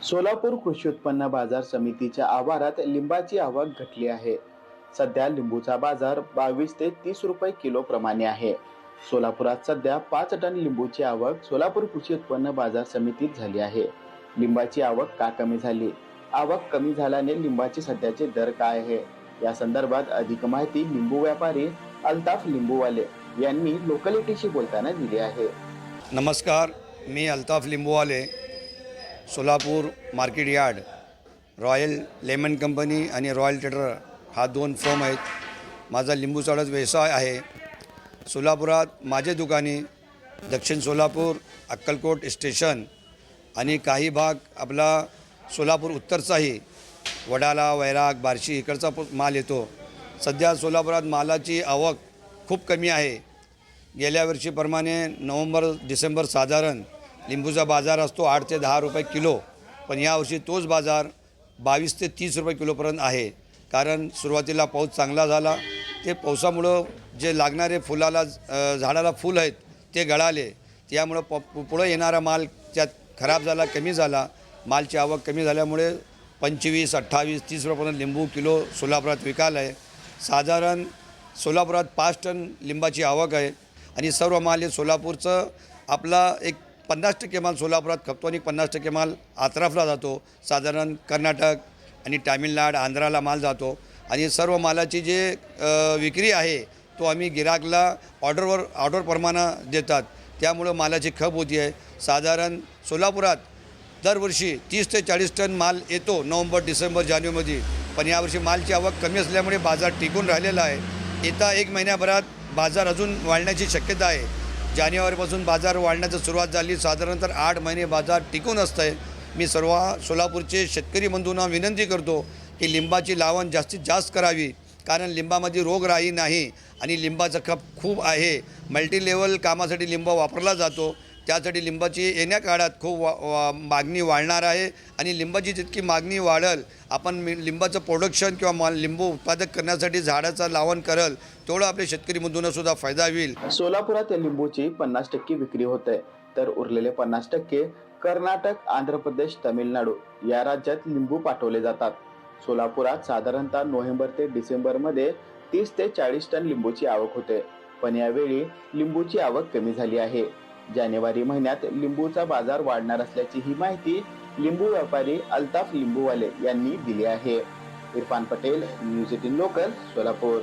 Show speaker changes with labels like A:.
A: सोलापूर कृषी उत्पन्न बाजार समितीच्या आवारात लिंबाची आवक घटली आहे. सध्या लिंबूचा बाजार 22 ते 30 रुपये किलो प्रमाणे आहे. सोलापुरात सध्या 5 टन लिंबूची आवक सोलापूर कृषी उत्पन्न बाजार समितीत झाली आहे. लिंबाची आवक का कमी झाली? आवक कमी झाल्याने लिंबाचे सध्याचे दर काय आहे? या संदर्भात अधिक माहिती लिंबू व्यापारी अल्ताफ लिंबूवाले यांनी लोकलिटीशी बोलताना दिली आहे.
B: नमस्कार, मी Altaf Limbuwale, Solapur market yard. Royal lemon company आणि रॉयल ट्रेडर हा 2 फर्म आहेत. माझा लिंबू चाळत व्यवसाय आहे. सोलापुरात माझे दुकाने दक्षिण सोलापूर, अक्कलकोट स्टेशन आणि काही भाग आपला सोलापूर उत्तरचाही वडाला, वैराग, बार्शी इकडचा माल येतो. सध्या सोलापुरात मालाची आवक खूप कमी आहे. गेल्या वर्षीप्रमाणे नोव्हेंबर डिसेंबर साधारण लिंबूचा बाजार असतो 8 ते 10 रुपये किलो, पण यावर्षी तोच बाजार 22 ते 30 रुपये किलोपर्यंत आहे. कारण सुरुवातीला पाऊस चांगला झाला, ते पावसामुळं जे लागणारे फुलाला झाडाला फूल आहेत ते गळाले, त्यामुळं पुढं येणारा माल त्यात खराब झाला, कमी झाला. मालची आवक कमी झाल्यामुळे 25, 28, 30 रुपयापर्यंत लिंबू किलो सोलापुरात विकायला आहे. साधारण सोलापुरात 5 टन लिंबाची आवक आहे आणि सर्व माल हे सोलापूरचं आपला एक 50% माल सोलापुरात खपतो आणि 50% माल आत्राफला जातो. साधारण कर्नाटक आणि तामिळनाड, आंध्राला माल जातो आणि सर्व मालाची जे विक्री आहे तो आम्ही गिराकला ऑर्डर प्रमाणे देतात. त्यामुळं मालाची खप होती आहे. साधारण सोलापुरात दरवर्षी 30 ते 40 टन माल येतो नोव्हेंबर, डिसेंबर, जानेवारीमध्ये, पण यावर्षी मालची आवक कमी असल्यामुळे बाजार टिकून राहिलेला आहे. येत्या 1 महिन्याभरात बाजार अजून वाढण्याची शक्यता आहे. जानेवारीपासून बाजार वाढण्याची सुरुवात झाली. साधारणतः 8 महिने बाजार टिकून असतं आहे. मी सर्व सोलापूरचे शेतकरी बंधूंना विनंती करतो की लिंबाची लावण जास्तीत जास्त करावी, कारण लिंबामध्ये रोगराई नाही आणि लिंबाचा खप खूप आहे. मल्टीलेवल कामासाठी लिंब वापरला जातो. त्यासाठी लिंबाची येण्या काळात खूप मागणी वाढणार आहे आणि लिंबाची जितकी मागणी वाढेल, आपण लिंबाचं प्रोडक्शन किंवा लिंबू उत्पादक करण्यासाठी झाडाचं लावण करेल, तेवढं आपल्या शेतकरी बंधूंना सुद्धा फायदा होईल.
A: सोलापुरात लिंबूची 50% विक्री होते, तर उरलेले 50% कर्नाटक, आंध्र प्रदेश, तमिळनाडू या राज्यात लिंबू पाठवले जातात. सोलापुरात साधारणतः नोव्हेंबर ते डिसेंबर मध्ये 30 ते 40 टन लिंबूची आवक होते, पण यावेळी लिंबूची आवक कमी झाली आहे. जानेवारी महिन्यात लिंबूचा बाजार वाढणार असल्याची ही माहिती लिंबू व्यापारी अल्ताफ लिंबूवाले यांनी दिली आहे. Irfan Patel, news 18 local, Solapur.